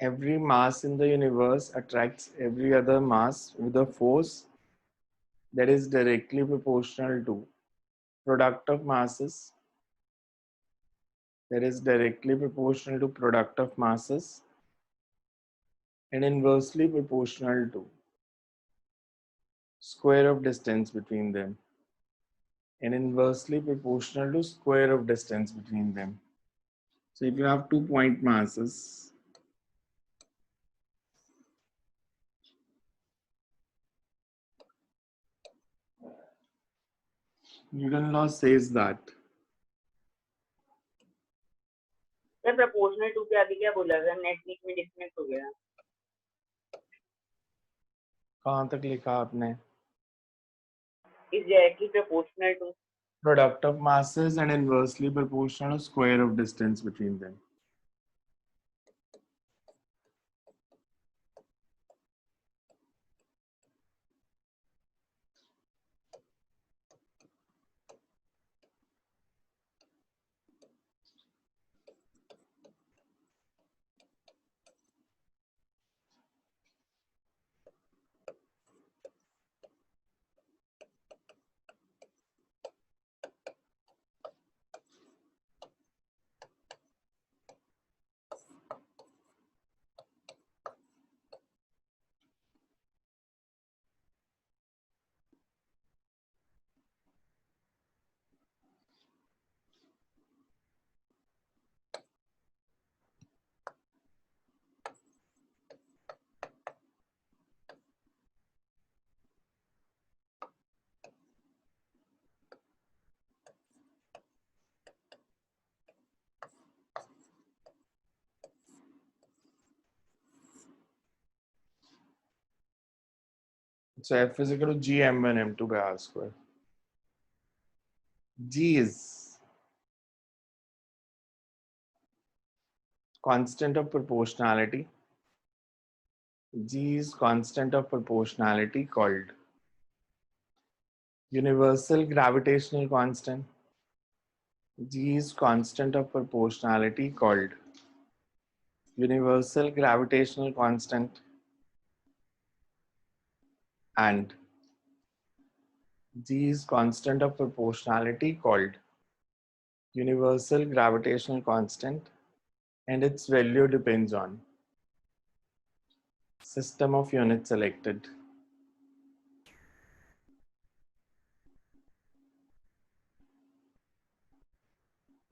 every mass in the universe attracts every other mass with a force that is directly proportional to product of masses, that is directly proportional to product of masses, and inversely proportional to square of distance between them, and inversely proportional to square of distance between them. So if you have 2 point masses, Newton's law says that sir proportional to के आगे क्या बोला था? Net बीच में disconnect हो गया. कहाँ तक लिखा आपने? Is directly proportional to Product of masses and inversely proportional to square of distance between them. So F is equal to G m1 m2 by R square. G is constant of proportionality. G is constant of proportionality called universal gravitational constant. G is constant of proportionality called universal gravitational constant, and G is constant of proportionality called universal gravitational constant, and its value depends on system of units selected.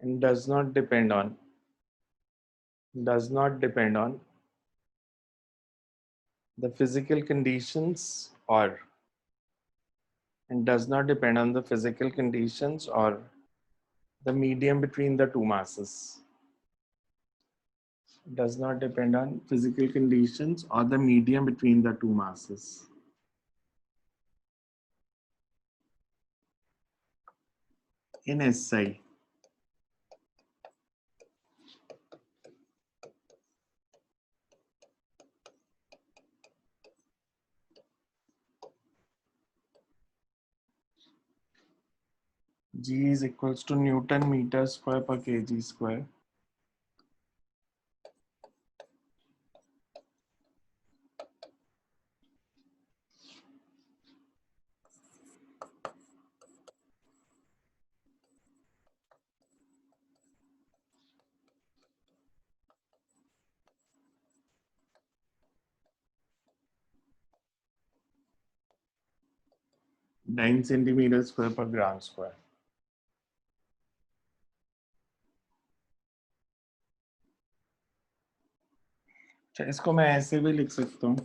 And does not depend on the physical conditions or the medium between the two masses. Does not depend on physical conditions or the medium between the two masses. In SI, G is equals to Newton meter square per kg square. Nine centimeters square per gram square. इसको मैं ऐसे भी लिख सकता हूँ.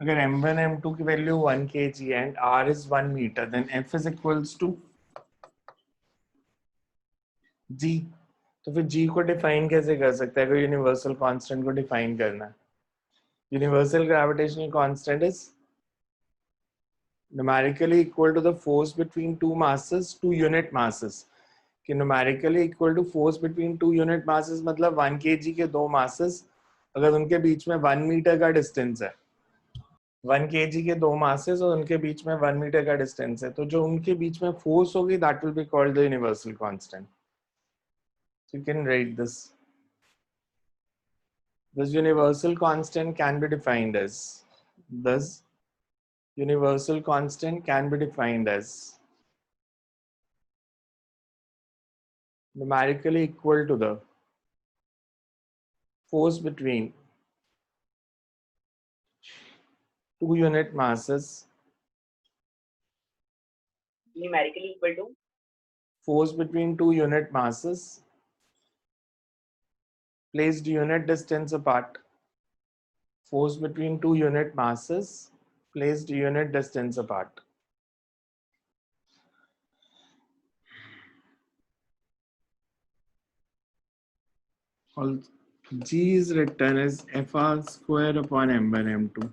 अगर m1 m2 की value 1 kg and r is 1 meter, then f is equals to g. तो फिर g को डिफाइन कैसे कर सकते हैं? अगर यूनिवर्सल कांस्टेंट को डिफाइन करना है, universal gravitational constant is numerically equal to the force between two masses, two unit masses. कि numerically equal to force between two unit masses मतलब 1 kg के दो masses, अगर उनके बीच में 1 मीटर का डिस्टेंस है, 1 kg के 2 masses और उनके बीच में 1 मीटर का डिस्टेंस है, तो जो उनके बीच में फोर्स होगी that will be called the universal constant. So you can write this. This universal constant can be defined as this universal constant can be defined as numerically equal to the force between two unit masses, numerically equal to force between two unit masses placed unit distance apart, force between two unit masses placed unit distance apart. All G is written as FR square upon M1 M2.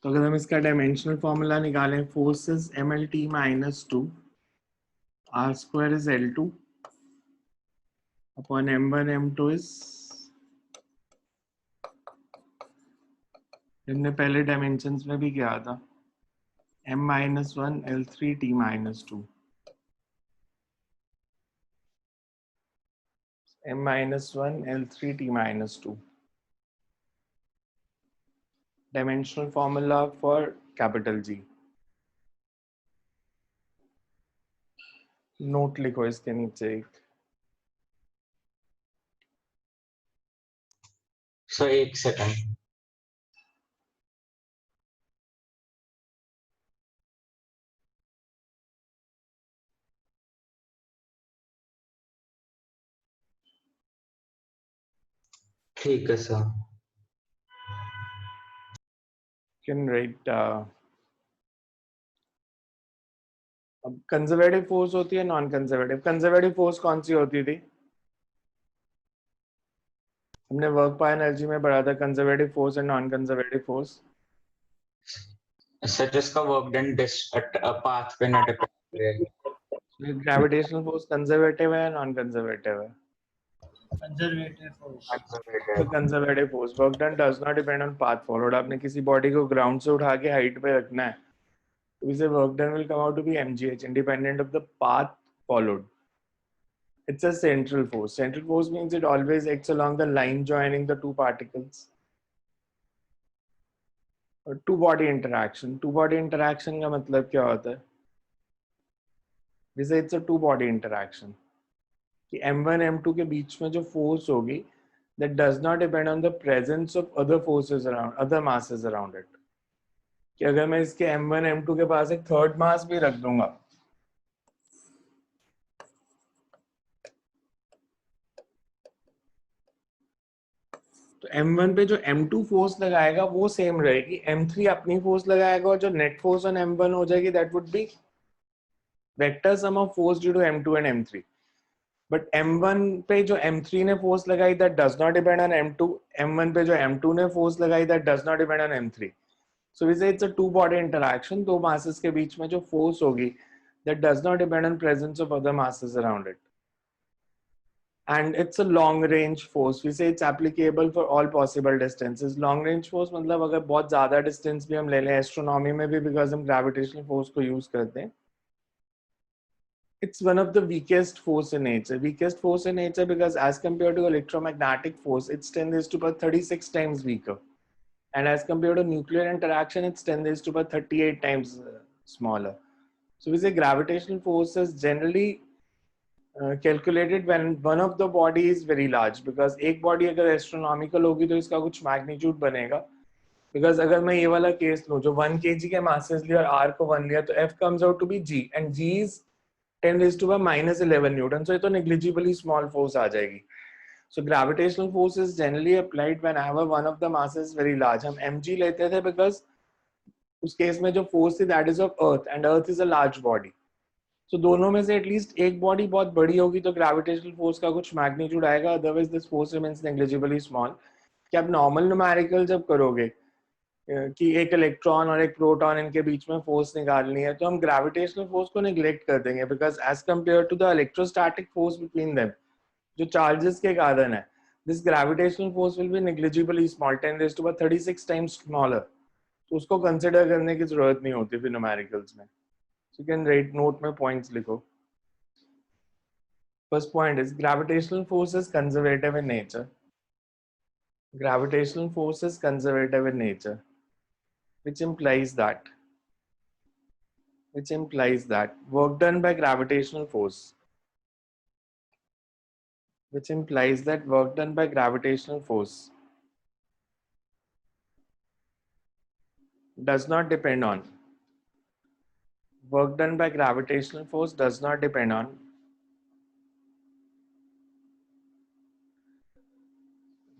तो अगर हम इसका dimensional formula निकालें, forces MLT minus 2 R square is L2 upon M1 M2 is, हमने पहले dimensions में भी किया था, M minus 1 L3 T minus 2. M minus 1 L3 T minus 2. Dimensional formula for capital G. Note लिखो इसके नीचे एक. सर एक सेकंड. ठीक है सर. Can write अब कंजर्वेटिव फोर्स होती है, नॉन कंजर्वेटिव. कंजर्वेटिव फोर्स कौन सी होती थी? हमने वर्क पर एनर्जी में पढ़ा था conservative force and non conservative force. Sir जिसका वर्क डन पाथ पे ना डिपेंड करे. ग्रेविटेशनल फोर्स कंजर्वेटिव है या नॉन कंजर्वेटिव है? Conservative force. The conservative force work done does not depend on path followed. आपने किसी बॉडी को ग्राउंड से उठा के हाइट पे रखना है, तो इसे work done will come out to be mgh independent of the path followed. It's a central force. Central force means it always acts along the line joining the two particles. और two body interaction. Two body interaction का मतलब क्या होता है? जैसे it's a two body interaction. कि M1 M2 के बीच में जो force होगी that does not depend on the presence of other forces around, other masses around it. कि अगर मैं इसके M1 M2 के पास एक थर्ड मास भी रख दूंगा, तो M1 पे जो M2 फोर्स लगाएगा वो सेम रहेगी, M3 अपनी फोर्स लगाएगा और जो नेट फोर्स ऑन M1 हो जाएगी that would be vector sum of force due to M2 and M3. But M1 पे जो M3 ने फोर्स लगाई that does not depend on M2. M1 पे जो M2 ने फोर्स लगाई that does not depend on M3. So we say it's a two body interaction. दो masses के बीच में जो force होगी that does not depend on presence of other masses around it. And it's a long range force. We say it's applicable for all possible distances. Long range force मतलब अगर बहुत ज़्यादा distance भी हम ले लें astronomy में भी, because हम gravitational force को use करते हैं. It's one of the weakest force in nature. Weakest force in nature because as compared to electromagnetic force, it's 10 raised to power 36 times weaker. And as compared to nuclear interaction, it's 10 raised to power 38 times smaller. So we say gravitational force is generally calculated when one of the body is very large, because एक body अगर astronomical होगी तो इसका कुछ magnitude बनेगा. Because अगर मैं ये वाला केस लूँ जो 1 kg के masses लिया और R को 1 लिया, तो F comes out to be G and G is 10 raised to power minus 11 Newton. So ये तो negligibly small force आ जाएगी. So gravitational force is generally applied whenever one of the masses is very large. हम mg लेते थे because उस case में जो force थी that is of earth and earth is a large body. So दोनों में से at least एक body बहुत बड़ी होगी तो gravitational force का कुछ magnitude आएगा, otherwise this force remains negligibly small. कि आप normal numerical जब करोगे कि एक इलेक्ट्रॉन और एक प्रोटॉन इनके बीच में फोर्स निकालनी है, तो हम ग्रेविटेशनल फोर्स को नेग्लेक्ट कर देंगे, because as compare to the electrostatic force between them जो चार्जेस के कारण है, this gravitational force will be negligibly small, 10 raised to the 36 times smaller. तो उसको कंसिडर करने की जरूरत नहीं होती फिर न्यूमेरिकल्स में. So you can write note में points लिखो. First point is gravitational force is conservative in nature. Gravitational force is conservative in nature, which implies that work done by gravitational force, does not depend on work done by gravitational force does not depend on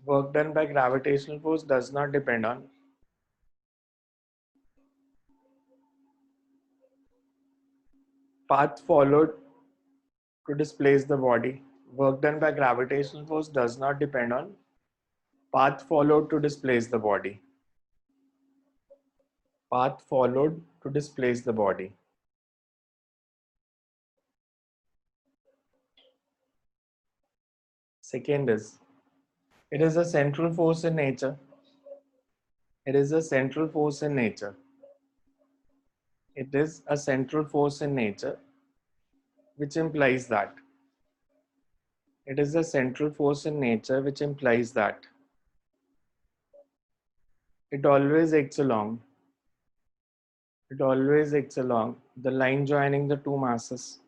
work done by gravitational force does not depend on path followed to displace the body. Work done by gravitational force does not depend on path followed to displace the body. Path followed to displace the body. Second is, it is a central force in nature. It is a central force in nature. It is a central force in nature, which implies that it is a central force in nature, which implies that it always acts along the line joining the two masses.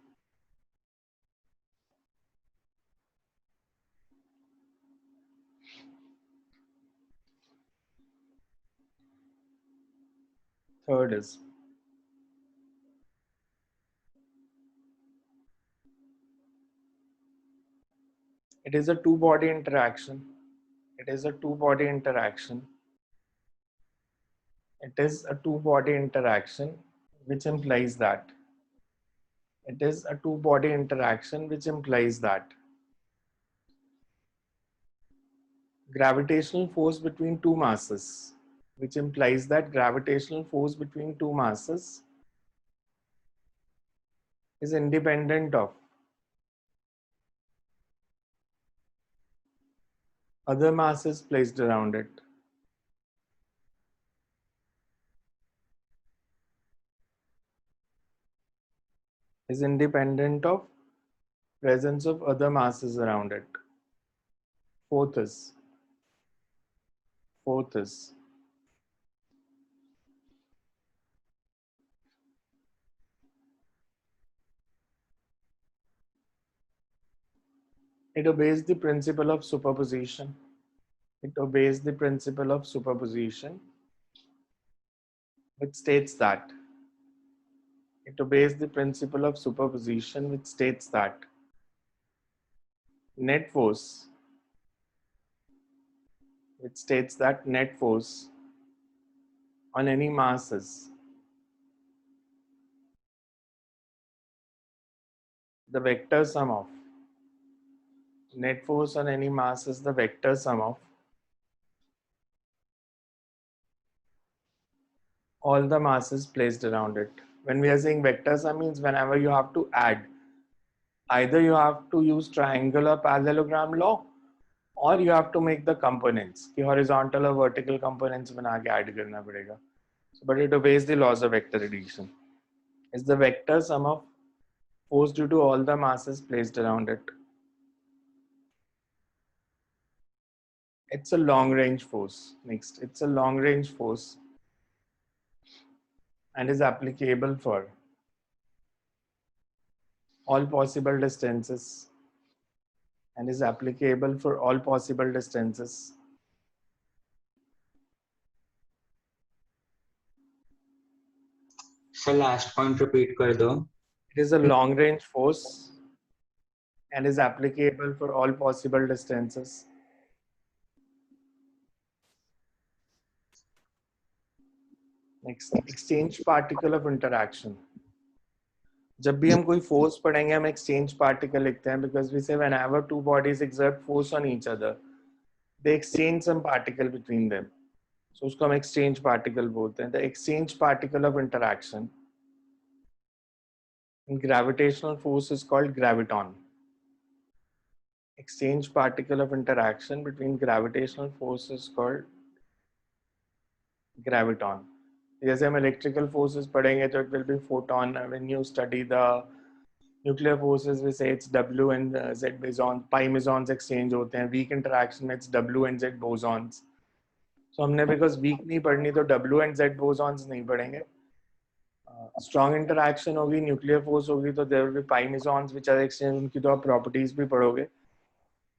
Third is, it is a two-body interaction. It is a two-body interaction. It is a two-body interaction, which implies that it is a two-body interaction, which implies that gravitational force between two masses, which implies that gravitational force between two masses is independent of other masses placed around it. Is independent of presence of other masses around it. Fourth is it obeys the principle of superposition. It obeys the principle of superposition, which states that it obeys the principle of superposition, which states that net force, on any masses, the vector sum of net force on any mass is the vector sum of all the masses placed around it. When we are saying vector sum, means whenever you have to add, either you have to use triangle or parallelogram law, or you have to make the components कि horizontal or vertical components बना के add करना पड़ेगा. But it obeys the laws of vector addition. It's the vector sum of force due to all the masses placed around it. It's a long range force. Next, it's a long range force and is applicable for all possible distances. Sir last point repeat कर दो. It is a long range force and is applicable for all possible distances. Next, exchange particle of interaction. जब भी हम कोई force पढ़ेंगे हम exchange particle लिखते हैं because we say whenever two bodies exert force on each other, they exchange some particle between them. So उसको हम exchange particle बोलते हैं. The exchange particle of interaction in gravitational force is called graviton. exchange particle of interaction between gravitational force is called graviton. जैसे हम electrical forces पढ़ेंगे तो it will be photon. When you study the nuclear forces we say it's W and Z mesons, pi mesons exchange होते हैं. Weak interaction में it's W and Z bosons. So हमने because weak नहीं पढ़नी तो W and Z bosons नहीं पढ़ेंगे. Strong interaction होगी, न्यूक्लियर फोर्स होगी तो there will be pi mesons which are exchange. उनकी तो आप प्रॉपर्टीज भी पढ़ोगे.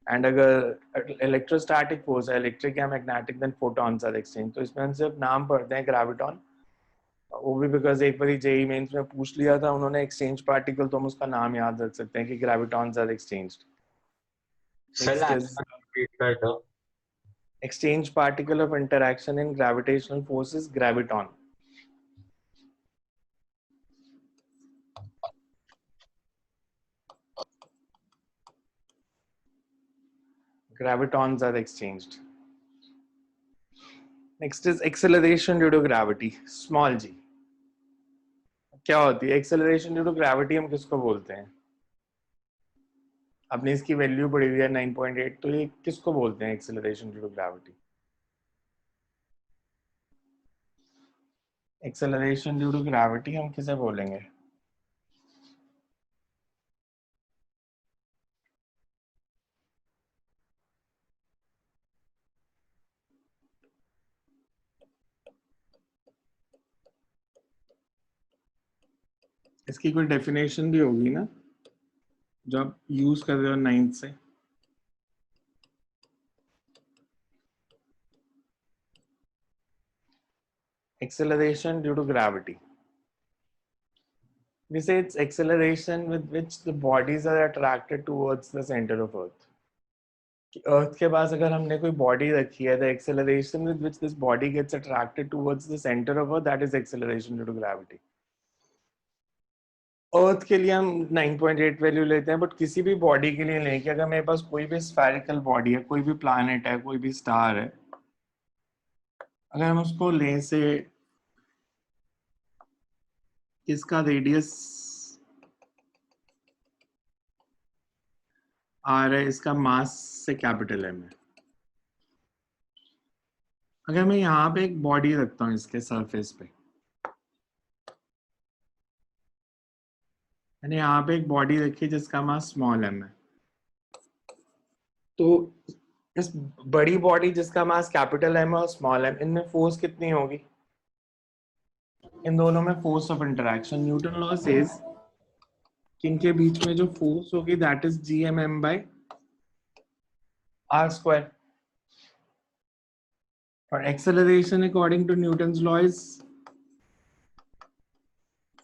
एंड अगर इलेक्ट्रोस्टैटिक फोर्स है, इलेक्ट्रिक या magnetic, then photons are exchange. तो इसमें हम सिर्फ नाम पढ़ते हैं ग्रेविटॉन. वो भी बिकॉज एक बार जेईई मेंस में पूछ लिया था उन्होंने एक्सचेंज पार्टिकल, तो हम उसका नाम याद रख सकते हैं कि gravitons are exchanged. Sir Next is answer repeat कर दो. exchange particle of interaction in gravitational force is graviton. Gravitons are exchanged. Next is acceleration due to gravity, small g. क्या होती है acceleration due to gravity? हम किसको बोलते हैं? आपने इसकी वैल्यू पढ़ी हुई है 9.8. तो ये किसको बोलते हैं acceleration due to gravity? Acceleration due to gravity हम किसे बोलेंगे? इसकी कोई डेफिनेशन भी होगी ना जो आप यूज कर रहे हो 9th से. Acceleration due to gravity. We say it's acceleration with which the bodies are attracted towards the center of Earth. Earth के पास अगर हमने कोई body रखी है, the acceleration with which this body gets attracted towards the center of Earth, that is acceleration due to gravity. अर्थ के लिए हम 9.8 value लेते हैं, बट किसी भी बॉडी के लिए नहीं कि अगर मेरे पास कोई भी स्फेरिकल बॉडी है, कोई भी प्लैनेट है, कोई भी स्टार है, अगर हम उसको लें से इसका रेडियस आर है, इसका मास से कैपिटल एम है. अगर मैं यहाँ पे एक बॉडी रखता हूँ इसके सरफेस पे, मैंने यहाँ पे एक बॉडी रखी जिसका मास स्मॉल एम है, तो इस बड़ी बॉडी जिसका मास कैपिटल एम और स्मॉल एम, इनमें फोर्स कितनी होगी? इन दोनों में force of interaction, Newton law says कि इनके बीच में जो फोर्स होगी that is GMM by r square. और acceleration according to Newton's law is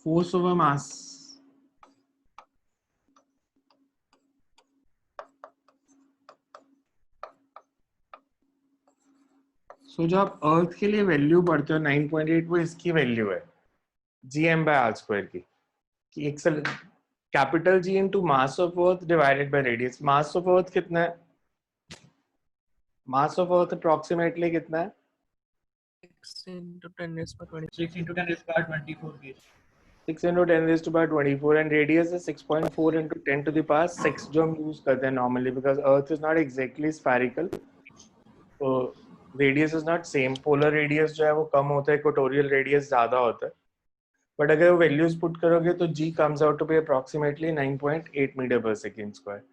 force over mass. So जो आप अर्थ के लिए वैल्यू पढ़ते हो 9.8, वो इसकी वैल्यू है GM by r square की, कि capital G into mass of earth divided by radius. mass of earth कितना है? mass of earth approximately कितना है? 6 into 10 raised by 20. 6 into 10 raised by 24 kg. 6 into 10 raised to power 24 and radius is 6.4 into 10 to the power 6 जो हम use करते हैं normally because earth is not exactly spherical, so radius is not same. polar radius जो है वो कम होता है, equatorial radius ज्यादा होता है, but अगर वो values put करोगे तो G comes out to be approximately 9.8 meter per second square.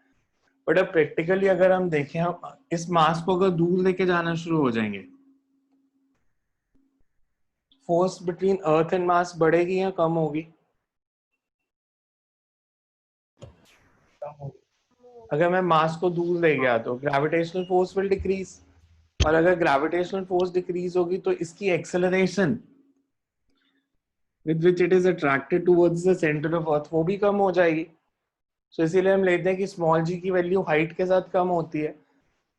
but अब practically अगर हम देखें, हम इस मास को अगर दूर लेके जाना शुरू हो जाएंगे, force between earth and mass बढ़ेगी या कम होगी? अगर मैं मास को दूर ले गया तो ग्रेविटेशनल फोर्स विल डिक्रीज, और अगर ग्रेविटेशनल फोर्स डिक्रीज होगी तो इसकी acceleration with which it is attracted towards the centre of अर्थ वो भी कम हो जाएगी. सो इसीलिए हम लेते हैं कि स्मॉल जी की वैल्यू हाइट के साथ कम होती है,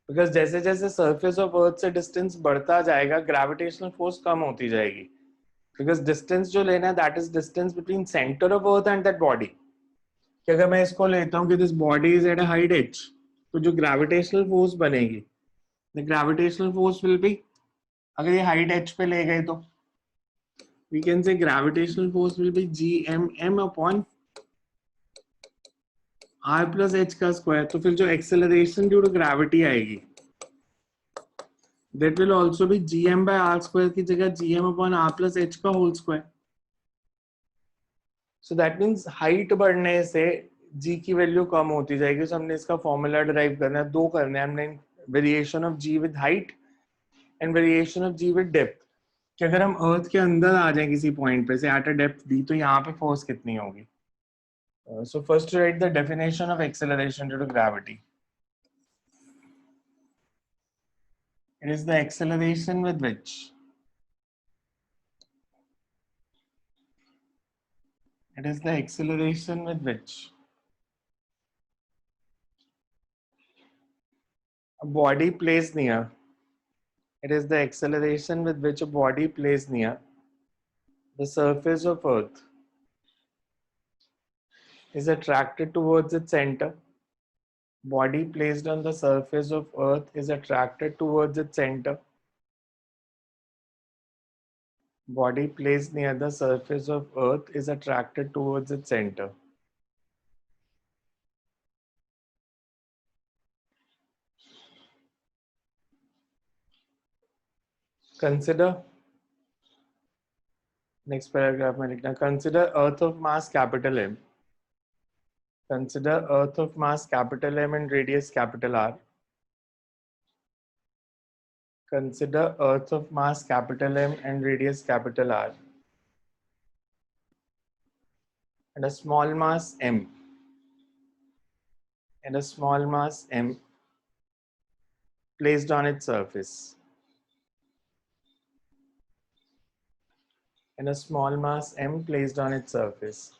बिकॉज जैसे जैसे सरफेस ऑफ अर्थ से डिस्टेंस बढ़ता जाएगा ग्रेविटेशनल फोर्स कम होती जाएगी, बिकॉज डिस्टेंस जो लेना है that is distance between centre of earth and that body. कि अगर मैं इसको लेता हूँ कि this body is at a height h, तो जो ग्रेविटेशनल फोर्स बनेगी, the gravitational force will be, अगर ये हाइट h पे ले गए तो we can say gravitational force will be GMM upon r plus h का स्क्वायर, तो फिर जो एक्सेलरेशन ड्यू टू ग्रेविटी आएगी that will also be gm by r square की जगह gm upon r plus h का whole square. So that means height बढ़ने से g की वैल्यू कम होती जाएगी. So हमने इसका फॉर्मूला डिराइव करना है, दो करने हैं हमने, variation of g with height and variation of g with depth. कि अगर हम अर्थ के अंदर आ जाए किसी पॉइंट पे से एट अ डेप्थ d, तो यहाँ पे फोर्स कितनी होगी. So first write the definition of acceleration due to gravity. It is the acceleration with which a body placed near. It is the acceleration with which a body placed near the surface of Earth is attracted towards its center. Body placed on the surface of Earth is attracted towards its center. Body placed near the surface of Earth is attracted towards its center. Consider, next paragraph में लिखना, consider Earth of mass capital M. Consider Earth of mass capital M and radius capital R. Consider Earth of mass capital M and radius capital R. And a small mass M. And a small mass M placed on its surface. And a small mass M placed on its surface.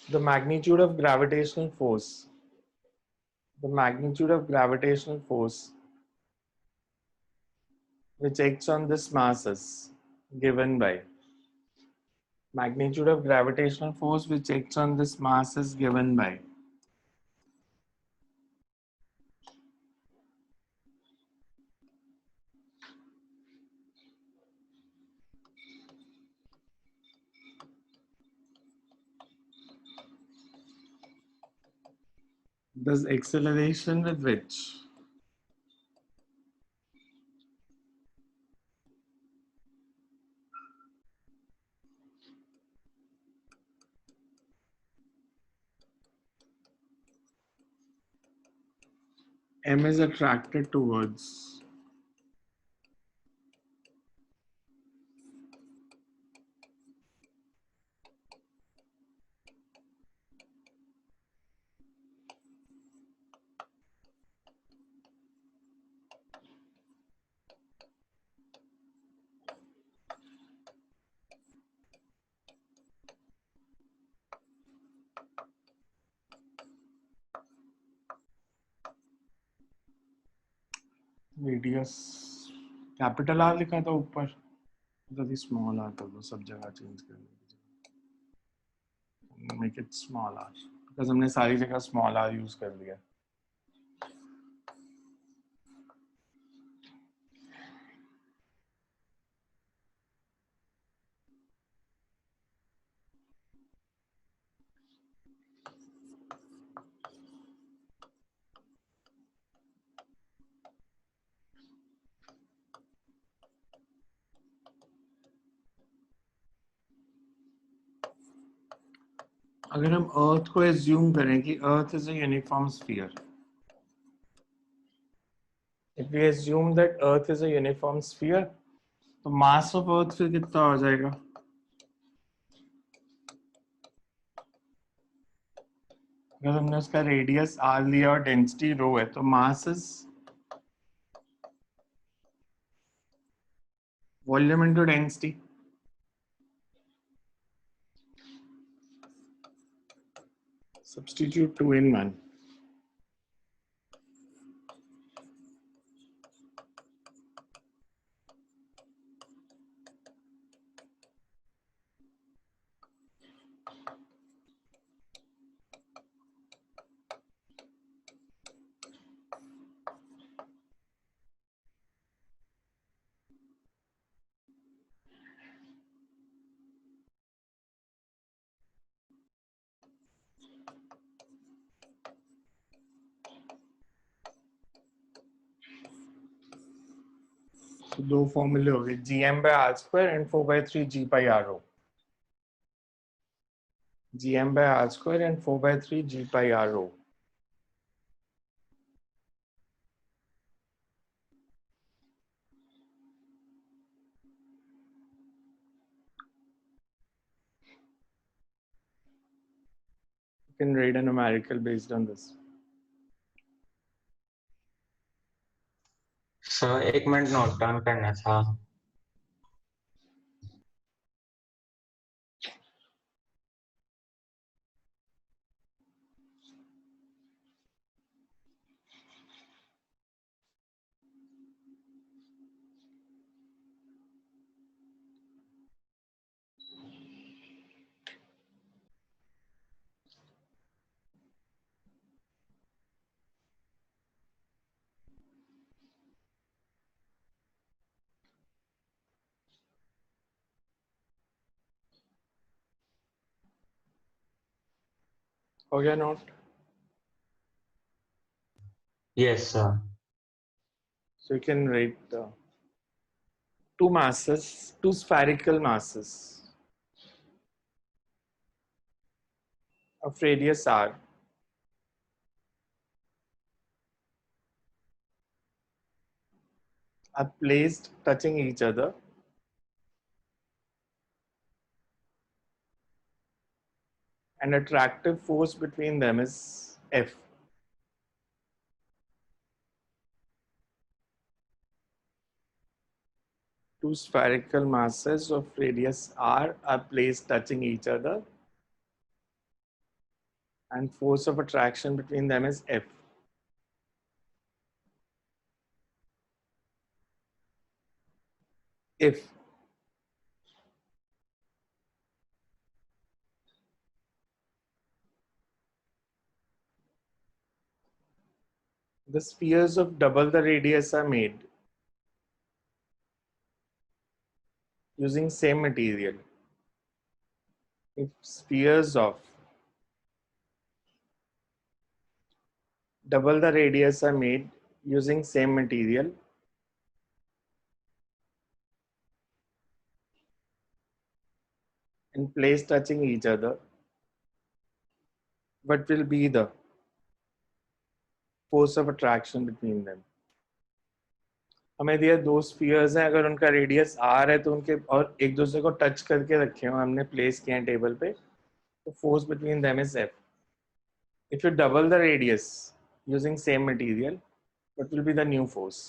The magnitude of gravitational force. The magnitude of gravitational force which acts on this mass is given by. Magnitude of gravitational force which acts on this mass is given by. The acceleration with which M is attracted towards radius. Capital R लिखा था ऊपर, तो small r कर दो, सब जगह change कर दो, make it small r, because हमने सारी जगह स्मॉल r यूज कर लिया. अगर हम अर्थ को एज्यूम करें कि earth is a uniform sphere, if we assume that earth is a uniform sphere, तो mass of earth फिर कितना हो जाएगा. अगर हमने उसका रेडियस r लिया और डेंसिटी रो है, तो mass is volume into density. Substitute 2 in 1. तो दो फॉर्मूले हो गए, gm/r² and 4/3 g/r0. gm/r² and 4/3 g/r0. You can write a numerical based on this. Sir 1 minute note down करना था. हो गया note? Yes sir. So you can write two masses, two spherical masses of radius r are placed touching each other and attractive force between them is F. Two spherical masses of radius r are placed touching each other and force of attraction between them is F. If the spheres of double the radius are made using same material, if spheres of double the radius are made using same material, and placed touching each other, what will be the force of attraction between them? हमें दिया दो spheres हैं, अगर उनका radius r है तो उनके और एक दूसरे को टच करके रखे हो हमने, प्लेस किए हैं टेबल पे, तो force between them is F. If you double the radius using same material, what will be the new force?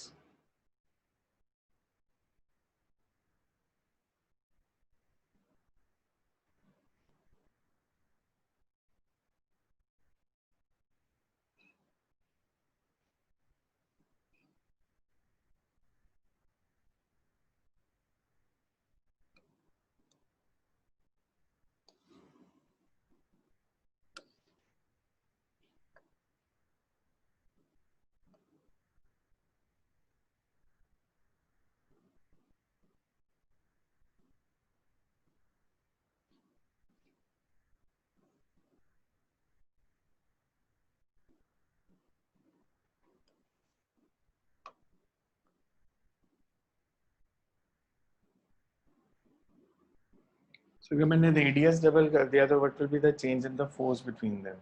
So अगर मैंने रेडियस डबल कर दिया तो what will be the change in the force between them?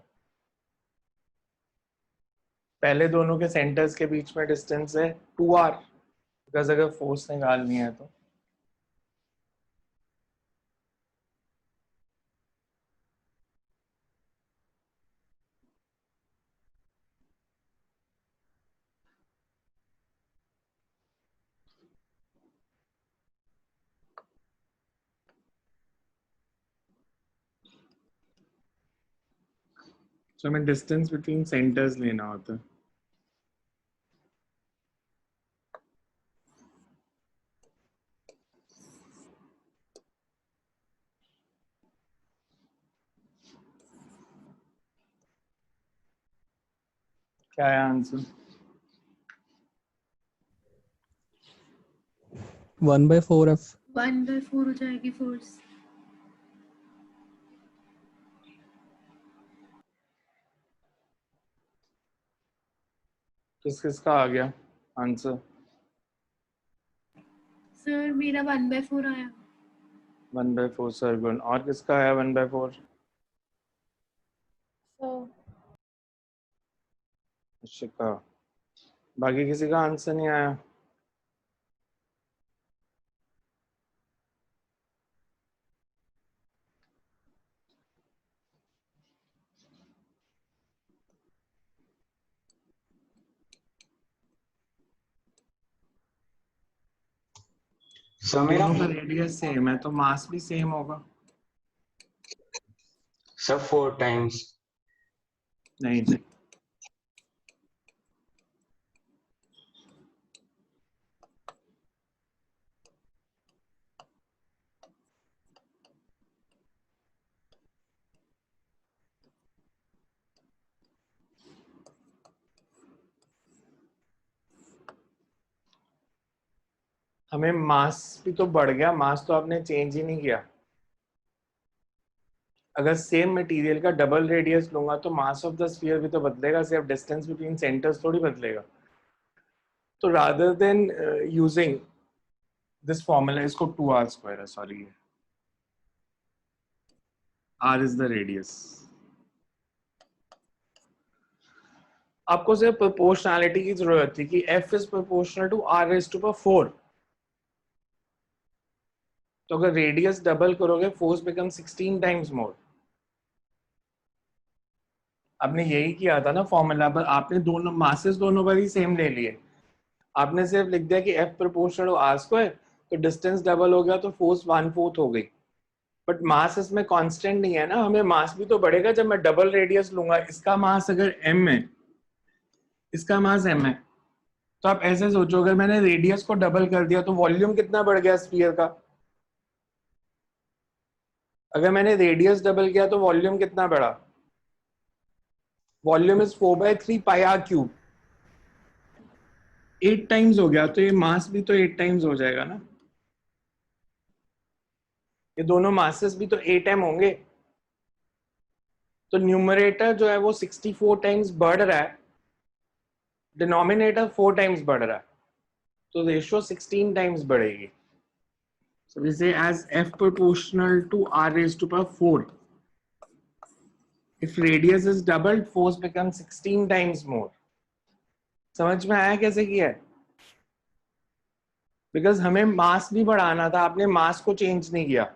पहले दोनों के centres के बीच में डिस्टेंस है 2r, बिकॉज अगर फोर्स निकालनी है तो हमें डिस्टेंस बिटवीन सेंटर्स लेना होता है. क्या है आंसर? 1/4F. 1/4 हो जाएगी फोर्स. किस किसका आ गया आंसर? सर मेरा 1/4 आया। 1/4 सरगुण, और किसका आया 1/4? शिका। बाकी किसी का आंसर नहीं आया? सर मेरा दोनों का रेडियस सेम है तो मास भी सेम होगा। Sir 4 times. नहीं जी, हमें मास भी तो बढ़ गया, मास तो आपने चेंज ही नहीं किया। अगर सेम मटेरियल का डबल रेडियस लूंगा तो मास ऑफ द स्फीयर भी तो बदलेगा, सिर्फ डिस्टेंस बिटवीन सेंटर्स थोड़ी बदलेगा। तो rather than using this formula, इसको 2r² है, sorry, r is the radius. आपको सिर्फ प्रोपोर्शनैलिटी की जरूरत थी कि f is proportional to r raise to power 4। तो अगर रेडियस डबल करोगे फोर्स बिकम 16 टाइम्स मोर। आपने यही किया था ना फॉर्मूला पर, आपने दोनों मासेस दोनों पर ही सेम ले लिए। आपने सिर्फ लिख दिया कि f प्रोपोर्शनल टू r², तो डिस्टेंस डबल हो गया तो फोर्स 1/4 हो गई। बट मास इसमें कांस्टेंट नहीं है ना, हमें मास भी तो बढ़ेगा जब मैं डबल रेडियस लूंगा। इसका मास अगर m है, इसका मास m है, तो आप ऐसे सोचो अगर मैंने रेडियस को डबल कर दिया तो वॉल्यूम कितना बढ़ गया स्फीयर का। अगर मैंने रेडियस डबल किया तो वॉल्यूम कितना बढ़ा? Volume is 4/3 pi r cube. 8 times हो गया, तो ये मास भी तो 8 टाइम्स हो जाएगा ना। ये दोनों मासेस भी तो 8m होंगे। तो न्यूमरेटर जो है वो 64 टाइम्स बढ़ रहा है, डिनोमिनेटर 4 टाइम्स बढ़ रहा है, तो रेशियो 16 टाइम्स बढ़ेगी। So we say as f proportional to r raised to power 4. If radius is doubled, force becomes 16 times more. समझ में आया कैसे किया है? बिकॉज हमें मास भी बढ़ाना था, आपने मास को चेंज नहीं किया।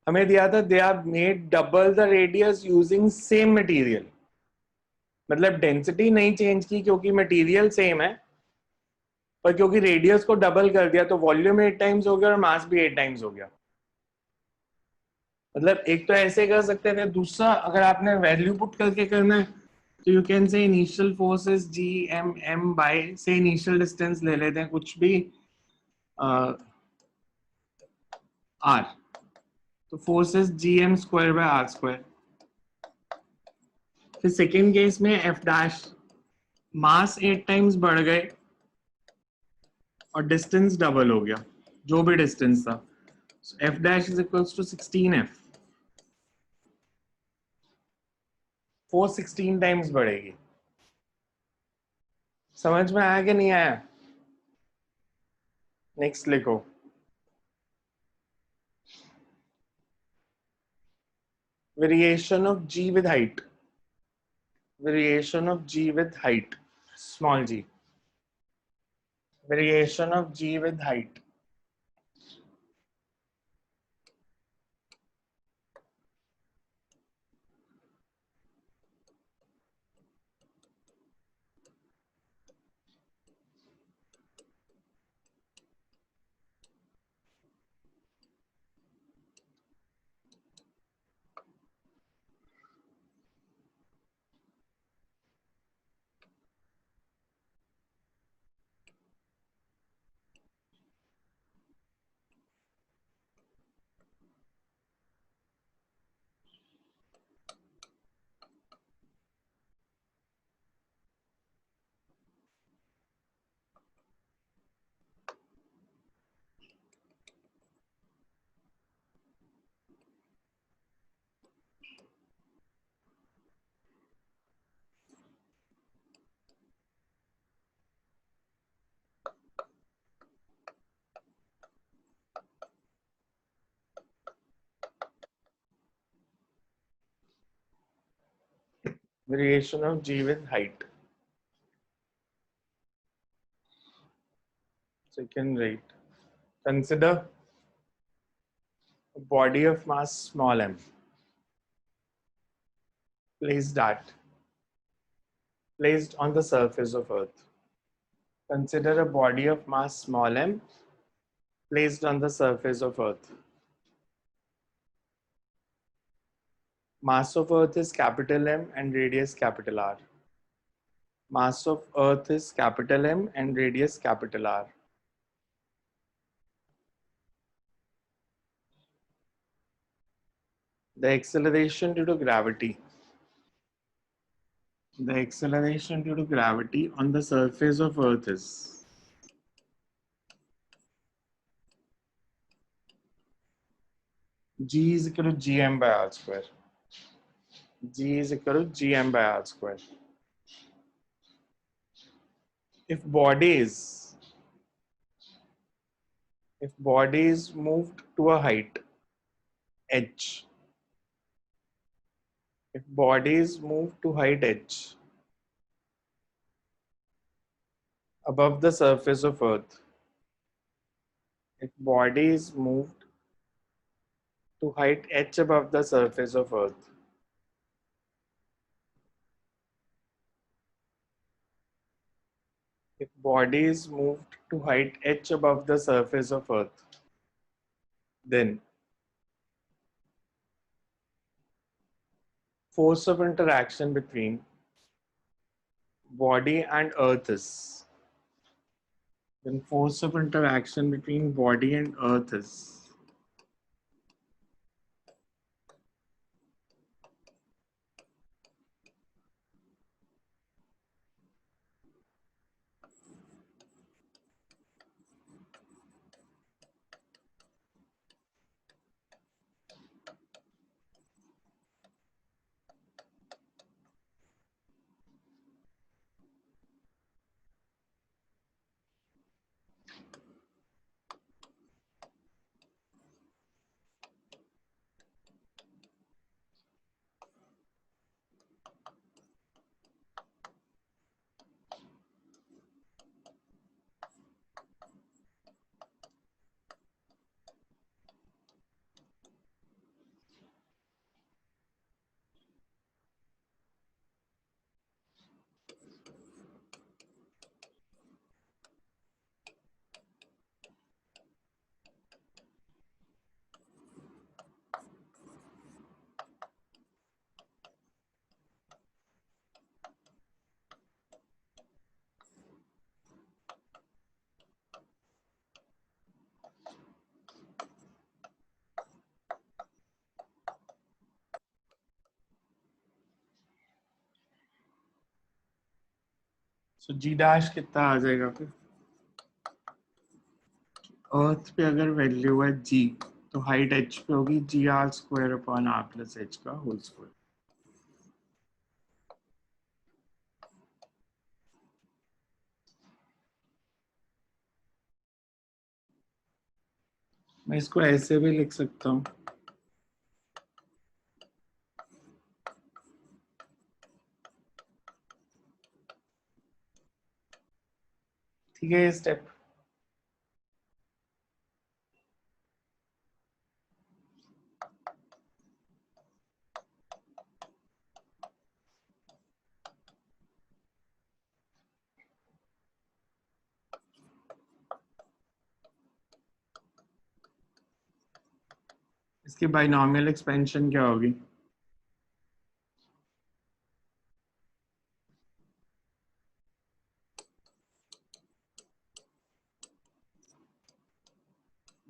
हमें दिया था they are made double the radius using same material. मतलब डेंसिटी नहीं चेंज की क्योंकि मटेरियल सेम है, पर क्योंकि रेडियस को डबल कर दिया तो वॉल्यूम 8 टाइम्स हो गया और मास भी 8 टाइम्स हो गया। मतलब एक तो ऐसे कर सकते थे, दूसरा अगर आपने वैल्यू पुट करके करना है तो you can say initial force is G M M by, say initial distance ले लेते हैं कुछ भी आर, तो force is G M square by r square. फिर सेकेंड केस में एफ डैश, मास 8 टाइम्स बढ़ गए और डिस्टेंस डबल हो गया, जो भी डिस्टेंस था। F dash is equals to 16f। Force 16 times बढ़ेगी। समझ में आया कि नहीं आया? नेक्स्ट लिखो, variation of g with height, variation of g with height, small g, variation of g with height. variation of G with height. Second rate. Consider a body of mass small m. Placed on the surface of Earth. Consider a body of mass small m placed on the surface of Earth. Mass of Earth is capital M and radius capital R. Mass of Earth is capital M and radius capital R. The acceleration due to gravity. The acceleration due to gravity on the surface of Earth is G is equal to Gm by R square. G is equal to Gm by R square. If bodies moved to a height h, if bodies move to height h above the surface of Earth, if bodies moved to height h above the surface of Earth, if bodies moved to height h above the surface of Earth, then force of interaction between body and Earth is, then force of interaction between body and Earth is so G dash कितना आ जाएगा फिर? अर्थ पे अगर value है G तो height h पे होगी GR square upon R plus h का होल स्क्वायर. मैं इसको ऐसे भी लिख सकता हूँ. ठीक है ये स्टेप. इसकी बाइनॉमियल एक्सपेंशन क्या होगी?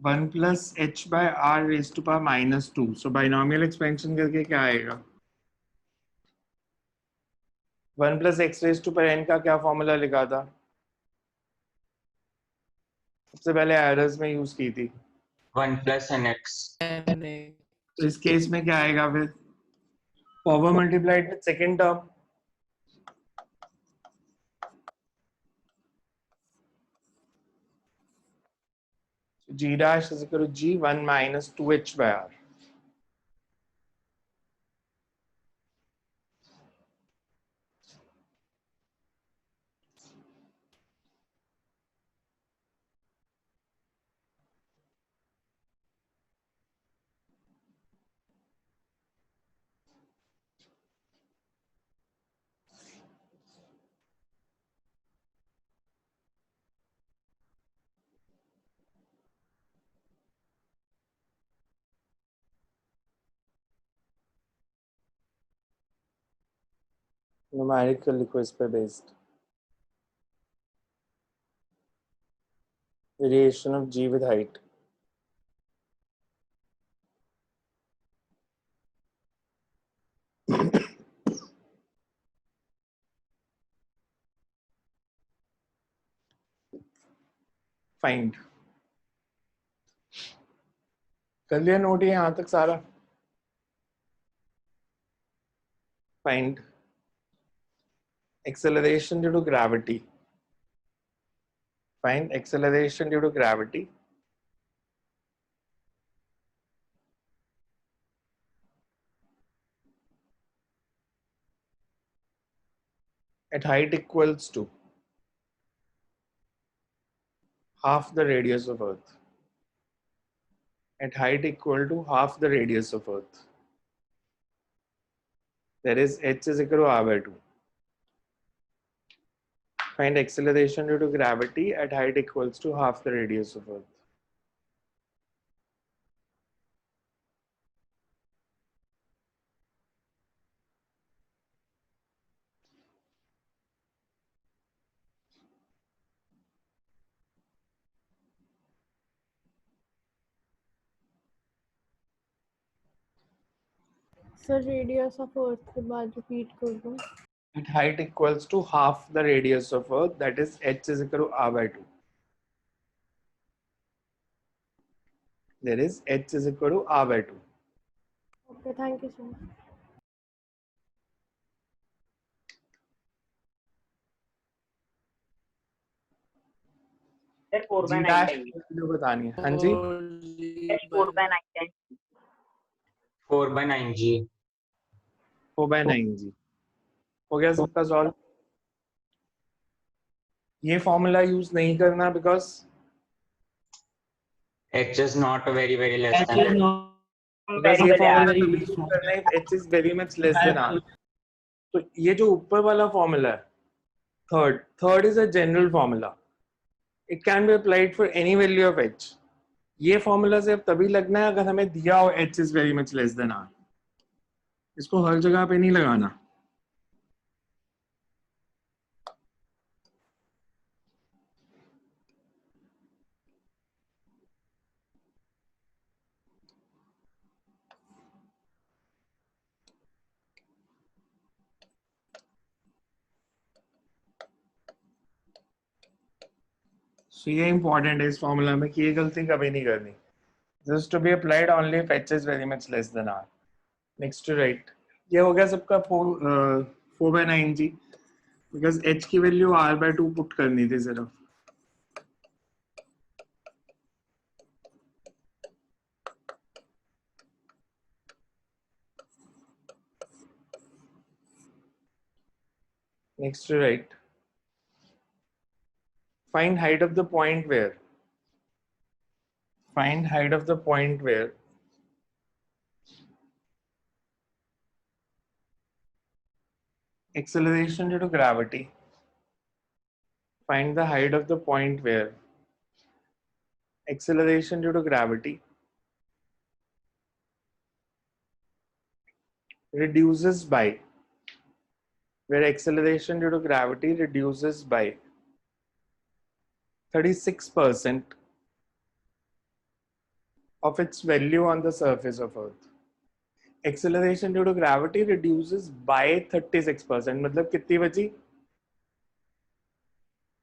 One plus H by R raise to power -2. So binomial expansion करके क्या आएगा? 1 plus X raise to power N का क्या फॉर्मूला लिखा था? सबसे पहले एरर्स में यूज की थी. 1 plus nx. तो इस केस में क्या आएगा फिर? Power multiplied with second term. G dash is equal to G1 minus 2h by R. Numerical लिखो इस पे based variation of g with height. Find कर लिया नोट है यहां तक सारा. Find acceleration due to gravity. Find acceleration due to gravity at height equals to half the radius of Earth. At height equal to half the radius of Earth. That is h is equal to r by 2. Find acceleration due to gravity at height equals to half the radius of Earth. Sir radius of earth के बाद repeat कर दो. At height equals to half the radius of Earth. That is h is equal to r by 2. There is h is equal to r by 2. Okay thank you sir. Sir 4 by G 9 dash10. जो बतानी है. हाँ जी. Sir 4 by 9 10. 4/9g. 4 by 9 G. हो गया सबका solve. ये formula use नहीं करना because H is not very less H than is not because ये Very फॉर्मूला very तभी यूज करना है h is very much less than r. तो ये जो ऊपर वाला फॉर्मूला है third is a general formula. It can be applied for any value of h. ये फॉर्मूला से अब तभी लगना है अगर हमें दिया हो h is very much less than r. इसको हर जगह पे नहीं लगाना. So ये इंपॉर्टेंट है इस फॉर्मूला में कि ये गलती कभी नहीं करनी. This is to be applied only if h is very much less than r. Next to right. ये हो गया सबका 4 by 9 जी. बिकॉज h की वैल्यू r by 2 पुट करनी थी सिर्फ. Next to right. Find height of the point where. Find height of the point where acceleration due to gravity. Find the height of the point where acceleration due to gravity reduces by where acceleration due to gravity reduces by 36% of its value on the surface of Earth. Acceleration due to gravity reduces by 36%. मतलब कितनी बची?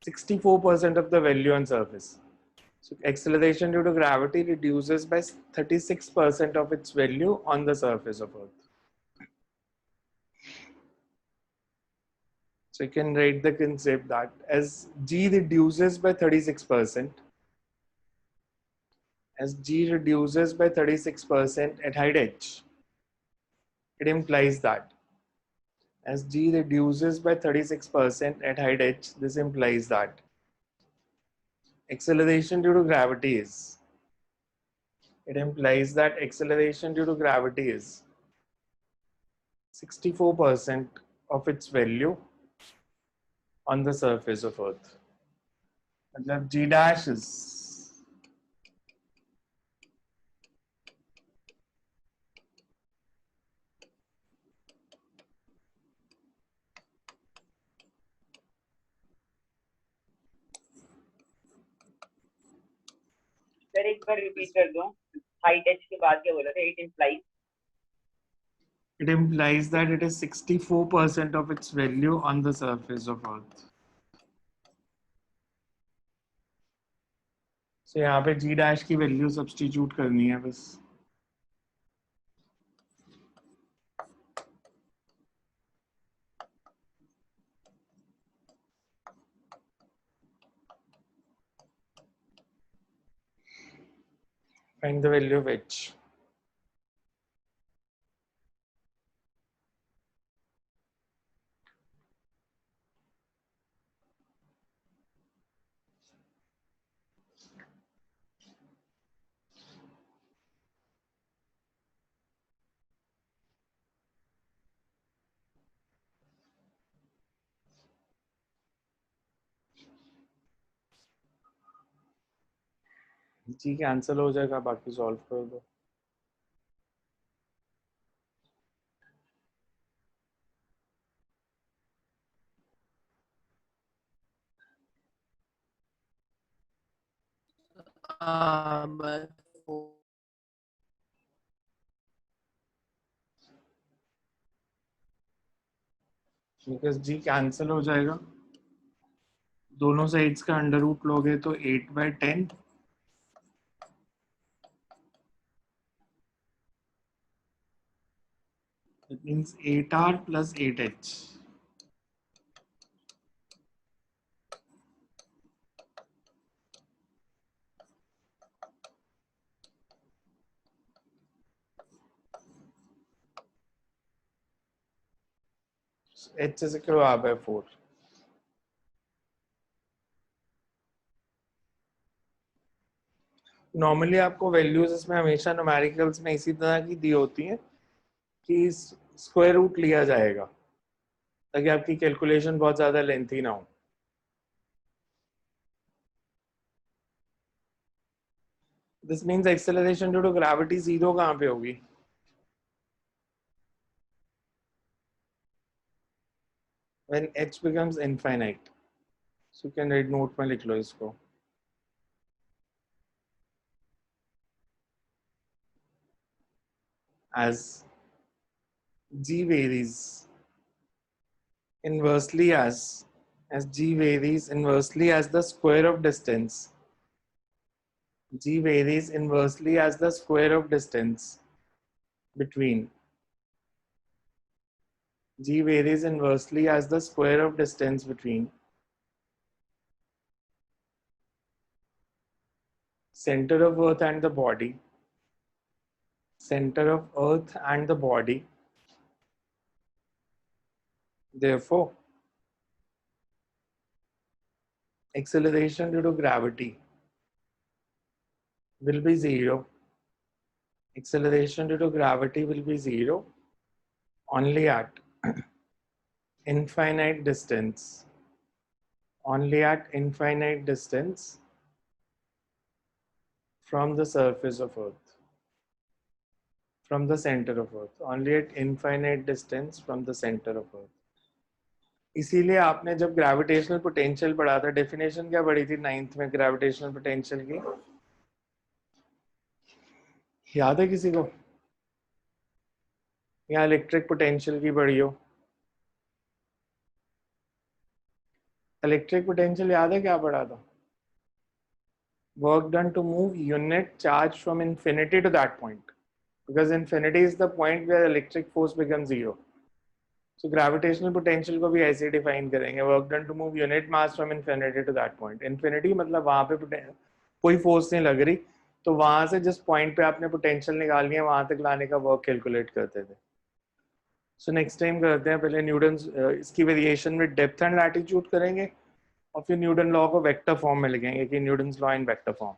64% of the value on surface. So acceleration due to gravity reduces by 36% of its value on the surface of Earth. So you can write the concept that as g reduces by 36%, as g reduces by 36% at height h, it implies that as g reduces by 36% at height h, this implies that acceleration due to gravity is, it implies that acceleration due to gravity is 64% of its value on the surface of Earth. मतलब g dash is sir एक बार repeat कर दो, height H के बाद क्या बोला था? It implies It implies that it is 64% of its value on the surface of Earth. So यहाँ पे g dash की वैल्यू सब्स्टिट्यूट करनी है बस. Find the value of h. G cancel हो जाएगा, बाकी सॉल्व कर दो. by 4. बिकॉज जी कैंसिल हो जाएगा, दोनों साइड्स का अंडर रूट लोगे तो 8/10. It means 8r plus 8h. So h is equal to r by 4. Normally आपको वैल्यूज इसमें हमेशा न्यूमेरिकल्स में इसी तरह की दी होती हैं कि स्क्वायर रूट लिया जाएगा ताकि आपकी कैलकुलेशन बहुत ज्यादा लेंथी ना हो. This means acceleration due to gravity zero कहाँ पे होगी? When h becomes infinite. So you can write note में लिख लो इसको. As g varies inversely as g varies inversely as the square of distance. G varies inversely as the square of distance between. G varies inversely as the square of distance between center of Earth and the body. Center of Earth and the body. Therefore, acceleration due to gravity will be zero. Acceleration due to gravity will be zero only at infinite distance. Only at infinite distance from the surface of Earth. From the center of Earth. Only at infinite distance from the center of Earth. इसीलिए आपने जब gravitational potential पढ़ा था, definition क्या पढ़ी थी 9th में gravitational potential की? याद है किसी को? या इलेक्ट्रिक पोटेंशियल की पढ़ी हो? इलेक्ट्रिक पोटेंशियल याद है क्या पढ़ा था? Work done to move unit charge from infinity to that point, because infinity is the point where electric force becomes zero. So gravitational potential को भी ऐसे डिफाइन करेंगे, work done to move unit mass from infinity to that point. Infinity मतलब वहाँ पे कोई force नहीं लग रही, तो वहां से जिस पॉइंट पे आपने पोटेंशियल निकालनी है वहां तक लाने का वर्क कैलकुलेट करते थे. सो नेक्स्ट टाइम करते हैं, पहले न्यूटन इसकी वेरिएशन में डेप्थ एंड लैटिट्यूड करेंगे और फिर न्यूटन लॉ को वेक्टर फॉर्म में लिखेंगे कि Newton's law in vector form.